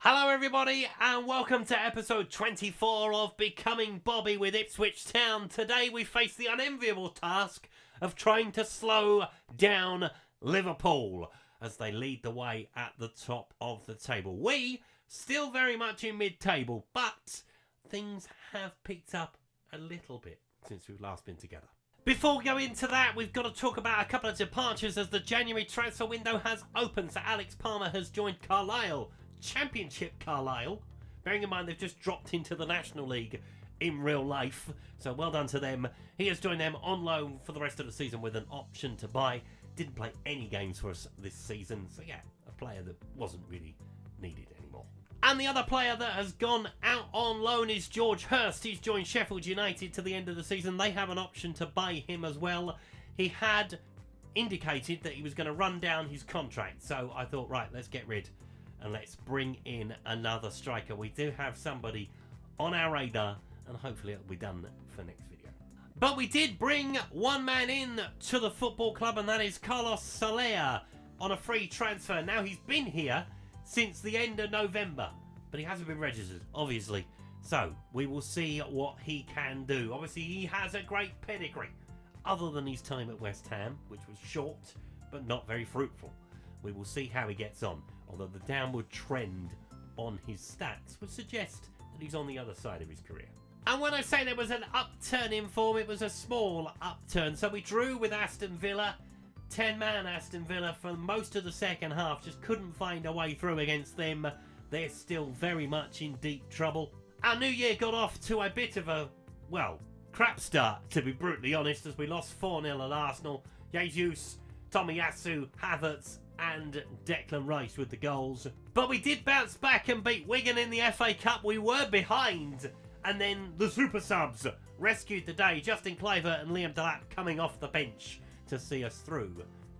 Hello everybody and welcome to episode 24 of Becoming Bobby with Ipswich Town. Today we face the unenviable task of trying to slow down Liverpool as they lead the way at the top of the table. We still very much in mid-table, but things have picked up a little bit since we've last been together. Before we go into that, we've got to talk about a couple of departures as the January transfer window has opened. So Alex Palmer has joined Carlisle. Championship Carlisle, bearing in mind they've just dropped into the National League in real life, so well done to them. He has joined them on loan for the rest of the season with an option to buy. Didn't play any games for us this season, so yeah, a player that wasn't really needed anymore. And the other player that has gone out on loan is George Hurst. He's joined Sheffield United to the end of the season. They have an option to buy him as well. He had indicated that he was going to run down his contract, so I thought, right, let's get rid and let's bring in another striker. We do have somebody on our radar, and hopefully it'll be done for next video. But we did bring one man in to the football club, and that is Carlos Soler on a free transfer. Now, he's been here since the end of November, but he hasn't been registered, obviously. So, we will see what he can do. Obviously, he has a great pedigree, other than his time at West Ham, which was short, but not very fruitful. We will see how he gets on, although the downward trend on his stats would suggest that he's on the other side of his career. And when I say there was an upturn in form, it was a small upturn. So we drew with Aston Villa, 10-man Aston Villa for most of the second half, just couldn't find a way through against them. They're still very much in deep trouble. Our new year got off to a bit of a, well, crap start, to be brutally honest, as we lost 4-0 at Arsenal. Jesus, Tomiyasu, Havertz and Declan Rice with the goals. But we did bounce back and beat Wigan in the FA Cup. We were behind, and then the super subs rescued the day. Justin Kluivert and Liam Delap coming off the bench to see us through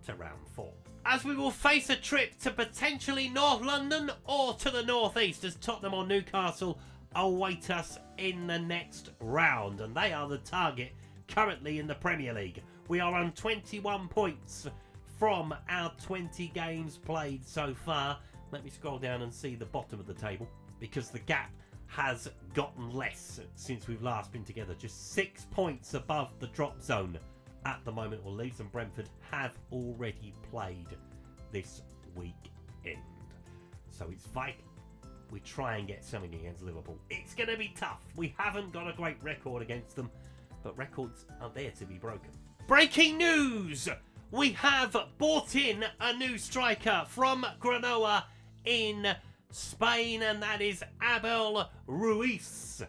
to round 4. As we will face a trip to potentially North London or to the North East, as Tottenham or Newcastle await us in the next round, and they are the target currently in the Premier League. We are on 21 points from our 20 games played so far. Let me scroll down and see the bottom of the table, because the gap has gotten less since we've last been together. Just 6 points above the drop zone at the moment. Well, Leeds and Brentford have already played this weekend, so it's vital we try and get something against Liverpool. It's going to be tough. We haven't got a great record against them, but records are there to be broken. Breaking news! We have bought in a new striker from Granoa in Spain, and that is Abel Ruiz.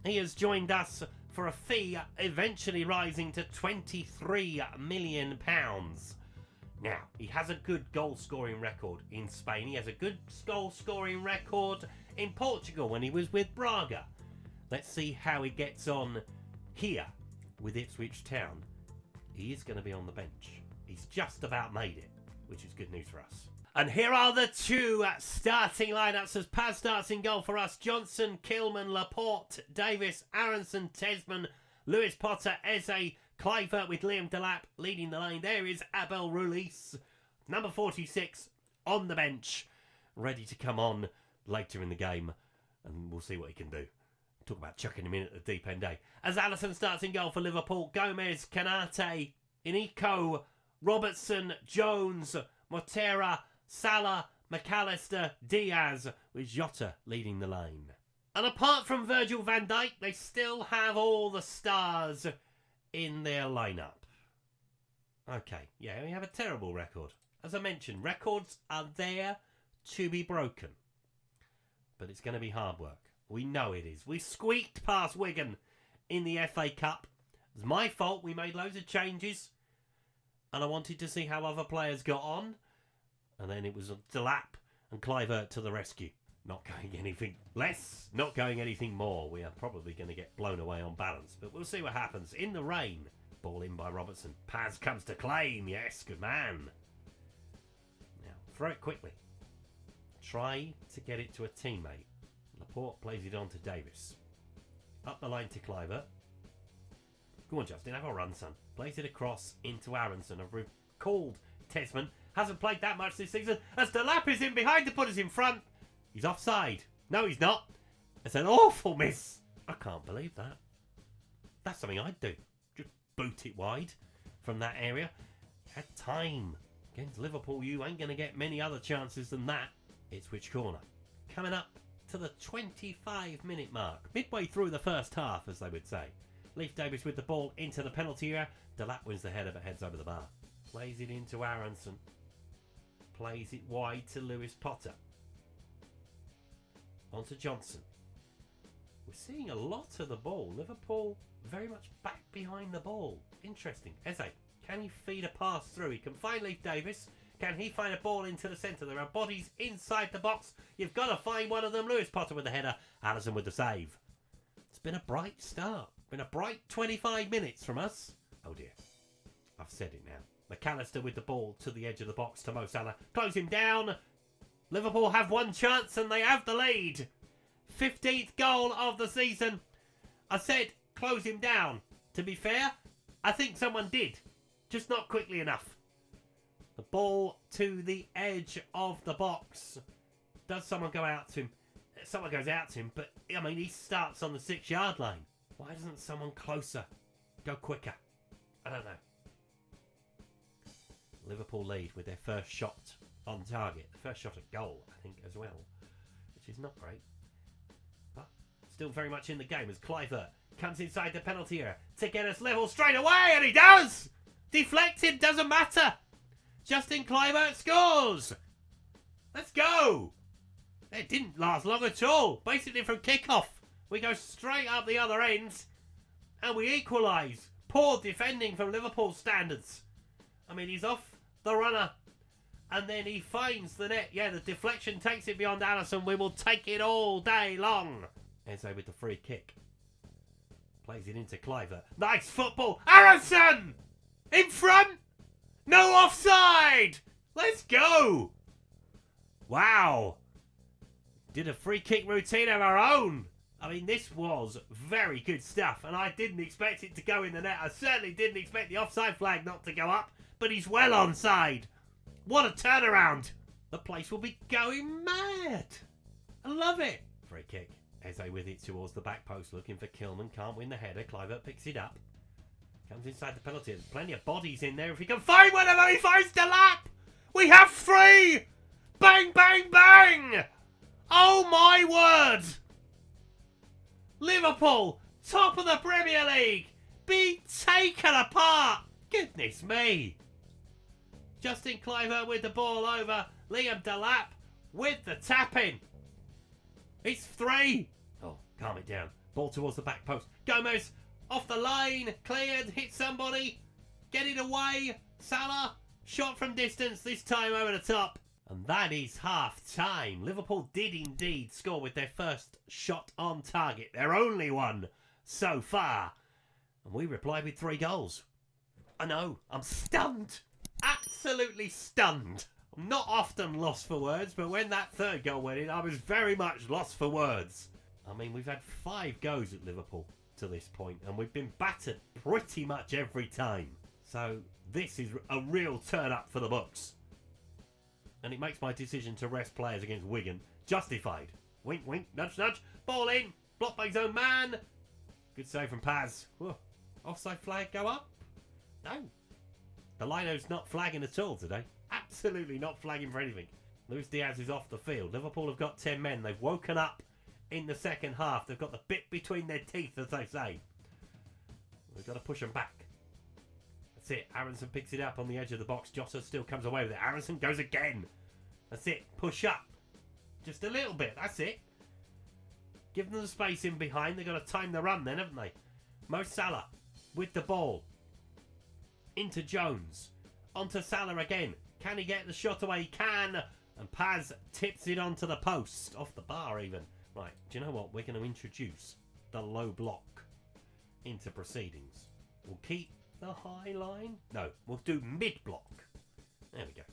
He has joined us for a fee eventually rising to £23 million. Now, he has a good goal-scoring record in Spain. He has a good goal-scoring record in Portugal when he was with Braga. Let's see how he gets on here with Ipswich Town. He is going to be on the bench. He's just about made it, which is good news for us. And here are the two starting lineups as Paz starts in goal for us. Johnson, Kilman, Laporte, Davis, Aronson, Tesman, Lewis Potter, Eze, Kluivert with Liam Delap leading the line. There is Abel Ruiz, number 46, on the bench, ready to come on later in the game, and we'll see what he can do. Talk about chucking him in at the deep end, eh? As Alisson starts in goal for Liverpool, Gomez, Kanate, Iniko, Robertson, Jones, Motera, Salah, McAllister, Diaz, with Jota leading the line. And apart from Virgil van Dijk, they still have all the stars in their lineup. Okay, yeah, we have a terrible record. As I mentioned, records are there to be broken. But it's going to be hard work. We know it is. We squeaked past Wigan in the FA Cup. It's my fault. We made loads of changes, and I wanted to see how other players got on. And then it was Delap and Kluivert to the rescue. Not going anything less, not going anything more. We are probably going to get blown away on balance, but we'll see what happens. In the rain, ball in by Robertson. Paz comes to claim. Yes, good man. Now, throw it quickly. Try to get it to a teammate. Laporte plays it on to Davis. Up the line to Kluivert. Go on, Justin, have a run, son. Plays it across into Aronson. I've recalled Tesman. Hasn't played that much this season. As Delap is in behind to put us in front. He's offside. No, he's not. It's an awful miss. I can't believe that. That's something I'd do. Just boot it wide from that area. Had time. Against Liverpool, you ain't going to get many other chances than that. Ipswich corner. Coming up to the 25-minute mark. Midway through the first half, as they would say. Leif Davis with the ball into the penalty area. Delap wins the header but heads over the bar. Plays it into Aronson. Plays it wide to Lewis Potter. On to Johnson. We're seeing a lot of the ball. Liverpool very much back behind the ball. Interesting. Eze, can he feed a pass through? He can find Leif Davis. Can he find a ball into the centre? There are bodies inside the box. You've got to find one of them. Lewis Potter with the header. Allison with the save. It's been a bright start. Been a bright 25 minutes from us. Oh dear. I've said it now. McAllister with the ball to the edge of the box to Mo Salah. Close him down. Liverpool have one chance and they have the lead. 15th goal of the season. I said close him down. To be fair, I think someone did. Just not quickly enough. The ball to the edge of the box. Does someone go out to him? Someone goes out to him, but I mean, he starts on the 6-yard line. Why doesn't someone closer go quicker? I don't know. Liverpool lead with their first shot on target. The first shot at goal, I think, as well. Which is not great. But still very much in the game as Cliver comes inside the penalty area to get us level straight away, and he does! Deflected, doesn't matter. Justin Cliver scores! Let's go! It didn't last long at all. Basically from kickoff, we go straight up the other end and we equalise. Poor defending from Liverpool standards. I mean, he's off the runner and then he finds the net. Yeah, the deflection takes it beyond Allison. We will take it all day long. Eze with the free kick. Plays it into Cliver. Nice football. Allison! In front! No offside! Let's go! Wow. Did a free kick routine of our own. I mean, this was very good stuff, and I didn't expect it to go in the net. I certainly didn't expect the offside flag not to go up, but he's well onside. What a turnaround. The place will be going mad. I love it. Free kick. Eze with it towards the back post, looking for Kilman. Can't win the header. Cliver picks it up. Comes inside the penalty. There's plenty of bodies in there. If he can find one of them, he finds Delap. We have 3. Bang, bang, bang. Oh, my word. Liverpool, top of the Premier League, be taken apart. Goodness me. Justin Cliver with the ball over. Liam Delap with the tap-in. It's 3. Oh, calm it down. Ball towards the back post. Gomez off the line. Cleared. Hit somebody. Get it away. Salah. Shot from distance. This time over the top. And that is half-time. Liverpool did indeed score with their first shot on target. Their only one so far. And we replied with 3 goals. I know. I'm stunned. Absolutely stunned. I'm not often lost for words, but when that 3rd goal went in, I was very much lost for words. I mean, we've had 5 goes at Liverpool to this point, and we've been battered pretty much every time. So this is a real turn-up for the books. And it makes my decision to rest players against Wigan justified. Wink, wink, nudge, nudge. Ball in. Blocked by his own man. Good save from Paz. Whoa. Offside flag go up? No. The lino's not flagging at all today. Absolutely not flagging for anything. Luis Diaz is off the field. Liverpool have got 10 men. They've woken up in the second half. They've got the bit between their teeth, as they say. We've got to push them back. That's it. Aronson picks it up on the edge of the box. Jota still comes away with it. Aronson goes again. That's it. Push up. Just a little bit. That's it. Give them the space in behind. They've got to time the run then, haven't they? Mo Salah with the ball. Into Jones. Onto Salah again. Can he get the shot away? He can. And Paz tips it onto the post. Off the bar even. Right. Do you know what? We're going to introduce the low block into proceedings. We'll keep the high line. No, we'll do mid-block. There we go.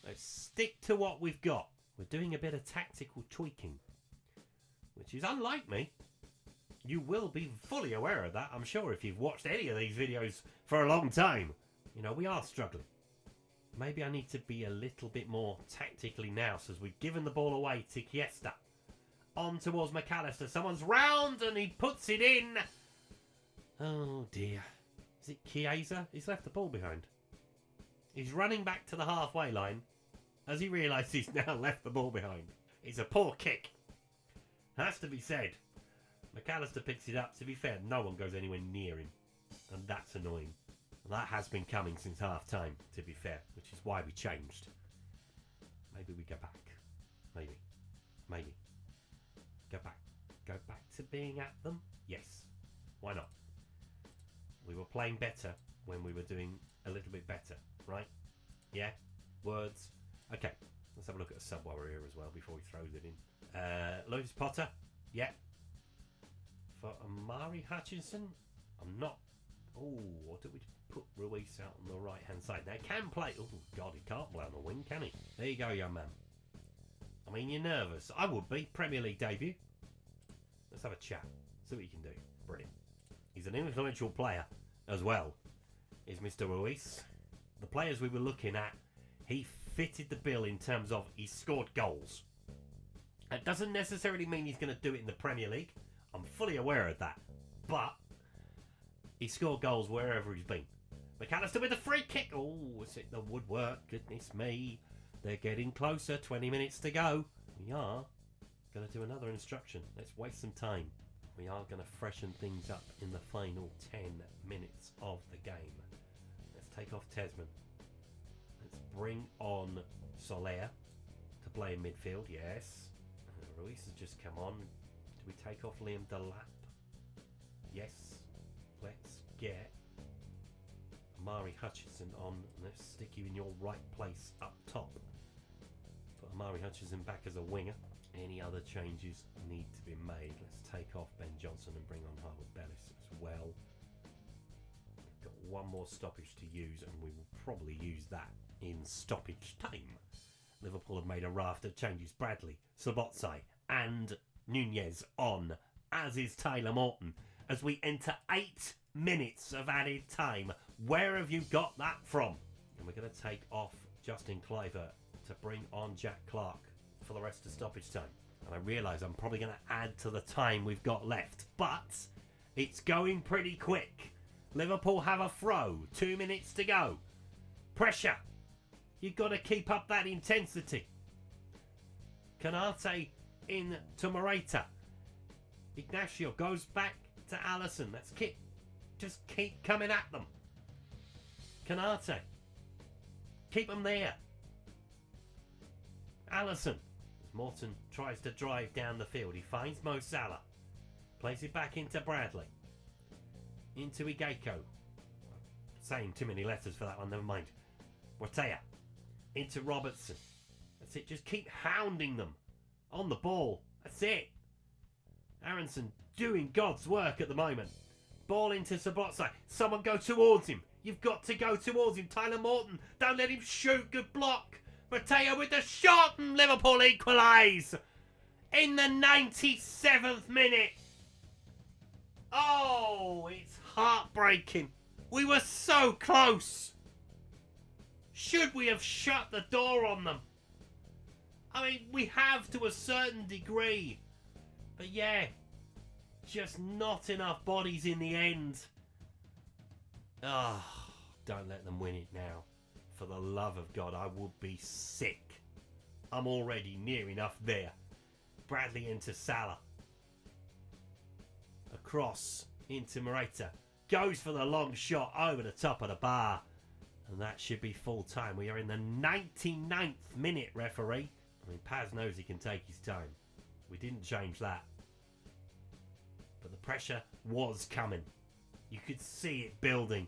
Let's stick to what we've got. We're doing a bit of tactical tweaking, which is unlike me. You will be fully aware of that, I'm sure, if you've watched any of these videos for a long time. You know, we are struggling. Maybe I need to be a little bit more tactically now, so as we've given the ball away to Chiesa. On towards McAllister. Someone's round and he puts it in. Oh dear. Is it Chiesa? He's left the ball behind. He's running back to the halfway line as he realises he's now left the ball behind. It's a poor kick. Has to be said. McAllister picks it up. To be fair, no one goes anywhere near him. And that's annoying. That has been coming since half time, to be fair, which is why we changed. Maybe we go back. Maybe. Go back. Go back to being at them? Yes. Why not? We were playing better when we were doing a little bit better, right? Yeah? Words? Okay. Let's have a look at a sub while we're here as well before he throws it in. Lewis Potter? Yeah. For Amari Hutchinson? I'm not... Oh, or do we put Ruiz out on the right-hand side? Now, he can play... Oh, God, he can't play on the wing, can he? There you go, young man. I mean, you're nervous. I would be. Premier League debut. Let's have a chat. See what you can do. Brilliant. He's an influential player as well, is Mr. Ruiz. The players we were looking at, he fitted the bill in terms of he scored goals. That doesn't necessarily mean he's going to do it in the Premier League. I'm fully aware of that. But he scored goals wherever he's been. McAllister with a free kick. Oh, it's hit the woodwork. Goodness me. They're getting closer. 20 minutes to go. We are going to do another instruction. Let's waste some time. We are going to freshen things up in the final 10 minutes of the game. Let's take off Tesman. Let's bring on Soler to play in midfield. Yes. Ruiz has just come on. Do we take off Liam Delap? Yes. Let's get Amari Hutchinson on. Let's stick you in your right place up top. Put Amari Hutchinson back as a winger. Any other changes need to be made. Let's take off Ben Johnson and bring on Harwood Bellis as well. We've got one more stoppage to use, and we will probably use that in stoppage time. Liverpool have made a raft of changes. Bradley, Szoboszlai and Nunez on, as is Taylor Morton, as we enter 8 minutes of added time. Where have you got that from? And we're going to take off Justin Kluivert to bring on Jack Clark for the rest of stoppage time. And I realise I'm probably going to add to the time we've got left, but it's going pretty quick. Liverpool have a throw. 2 minutes to go. Pressure. You've got to keep up that intensity. Canate in to Morata. Ignacio goes back to Alisson. That's keep. Just keep coming at them. Canate. Keep them there. Alisson. Morton tries to drive down the field. He finds Mo Salah. Plays it back into Bradley. Into Igeko. Saying too many letters for that one, never mind. Watea. Into Robertson. That's it. Just keep hounding them. On the ball. That's it. Aronson doing God's work at the moment. Ball into Szoboszlai. Someone go towards him. You've got to go towards him. Tyler Morton. Don't let him shoot. Good block. Mateo with the shot, and Liverpool equalise in the 97th minute. Oh, it's heartbreaking. We were so close. Should we have shut the door on them? I mean, we have to a certain degree. But yeah, just not enough bodies in the end. Oh, don't let them win it now. For the love of God, I would be sick. I'm already near enough there. Bradley into Salah. Across into Morata. Goes for the long shot over the top of the bar. And that should be full time. We are in the 99th minute, referee. I mean, Paz knows he can take his time. We didn't change that. But the pressure was coming. You could see it building.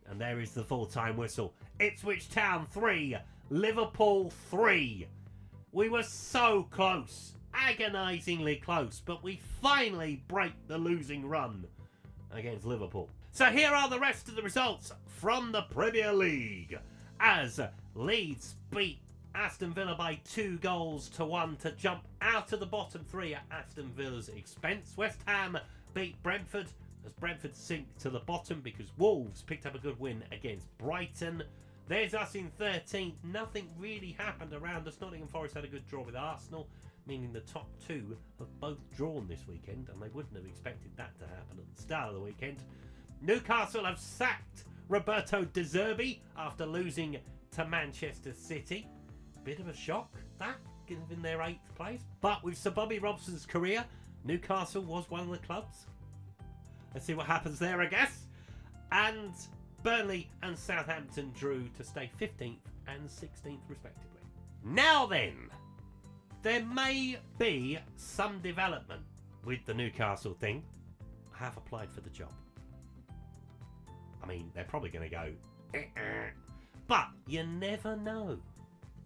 And there is the full-time whistle. Ipswich Town 3, Liverpool 3. We were so close, agonisingly close, but we finally break the losing run against Liverpool. So here are the rest of the results from the Premier League. As Leeds beat Aston Villa by 2-1 to jump out of the bottom 3 at Aston Villa's expense. West Ham beat Brentford as Brentford sink to the bottom because Wolves picked up a good win against Brighton. There's us in 13th. Nothing really happened around us. Nottingham Forest had a good draw with Arsenal, meaning the top two have both drawn this weekend, and they wouldn't have expected that to happen at the start of the weekend. Newcastle have sacked Roberto De Zerbi after losing to Manchester City. Bit of a shock, that, given their 8th place. But with Sir Bobby Robson's career, Newcastle was one of the clubs. Let's see what happens there, I guess. And Burnley and Southampton drew to stay 15th and 16th respectively. Now then, there may be some development with the Newcastle thing. I have applied for the job. I mean, they're probably going to go, but you never know.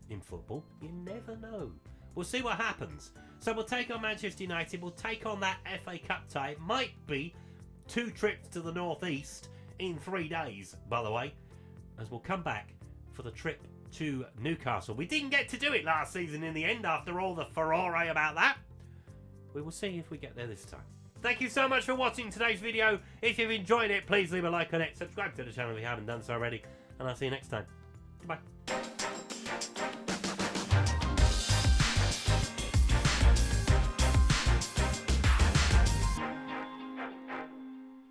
In football, you never know. We'll see what happens. So we'll take on Manchester United. We'll take on that FA Cup tie. It might be 2 trips to the northeast in 3 days, by the way, as we'll come back for the trip to Newcastle. We didn't get to do it last season in the end after all the furore about that. We will see if we get there this time. Thank you so much for watching today's video. If you've enjoyed it, please leave a like on it. Subscribe to the channel if you haven't done so already. And I'll see you next time. Goodbye.